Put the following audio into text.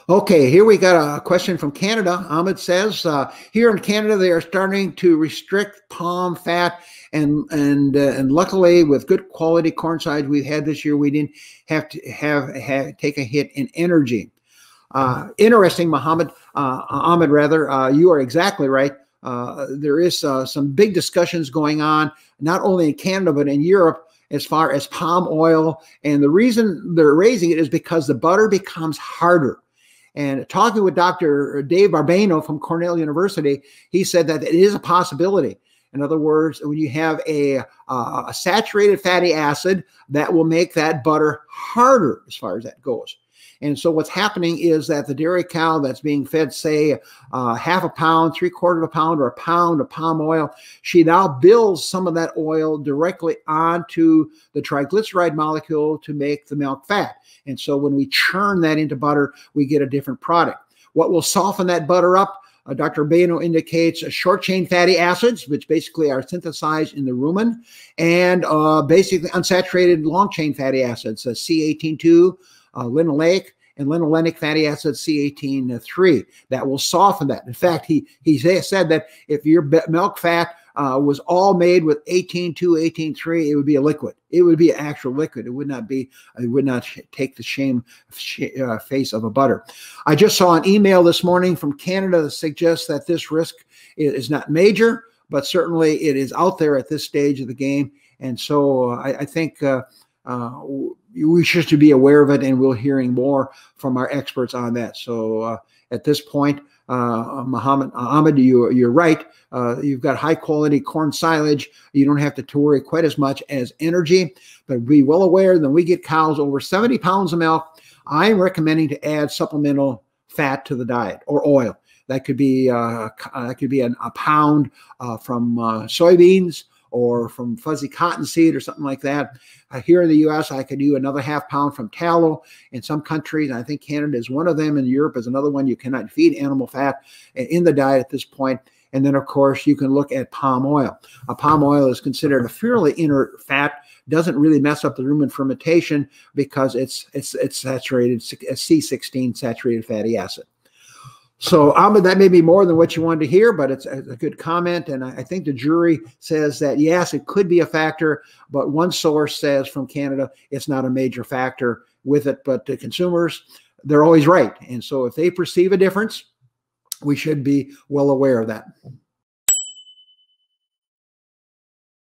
Okay, here we got a question from Canada. Ahmed says, here in Canada, they are starting to restrict palm fat, and luckily, with good quality corn sides we've had this year, we didn't have to take a hit in energy. Interesting, Ahmed, rather. You are exactly right. There is some big discussions going on, not only in Canada but in Europe, as far as palm oil. And the reason they're raising it is because the butter becomes harder. And talking with Dr. Dave Barbano from Cornell University, he said that it is a possibility. In other words, when you have a saturated fatty acid, that will make that butter harder as far as that goes. And so what's happening is that the dairy cow that's being fed, say, half a pound, 3/4 of a pound, or a pound of palm oil, she now builds some of that oil directly onto the triglyceride molecule to make the milk fat. And so when we churn that into butter, we get a different product. What will soften that butter up? Dr. Bano indicates short-chain fatty acids, which basically are synthesized in the rumen, and basically unsaturated long-chain fatty acids, C18-2, linoleic, and linolenic fatty acids, C18-3. That will soften that. In fact, he said that if your milk fat was all made with 18-2, 18-3, it would be a liquid. It would be an actual liquid. It would not be. It would not take the face of a butter. I just saw an email this morning from Canada that suggests that this risk is not major, but certainly it is out there at this stage of the game. And so I think we should be aware of it, and we're hearing more from our experts on that. So at this point, Ahmed, you're right. You've got high quality corn silage. You don't have to worry quite as much as energy, but be well aware that when we get cows over 70 pounds of milk, I'm recommending to add supplemental fat to the diet, or oil. That could be a pound from soybeans, or from fuzzy cottonseed, or something like that. Here in the U.S., I could do another half pound from tallow. In some countries, I think Canada is one of them, and Europe is another one. You cannot feed animal fat in the diet at this point. And then, of course, you can look at palm oil. Palm oil is considered a fairly inert fat, doesn't really mess up the rumen fermentation because it's saturated, C16 saturated fatty acid. So, Ahmed, that may be more than what you wanted to hear, but it's a good comment. And I think the jury says that, yes, it could be a factor, but one source says from Canada it's not a major factor with it. But the consumers, they're always right. And so if they perceive a difference, we should be well aware of that.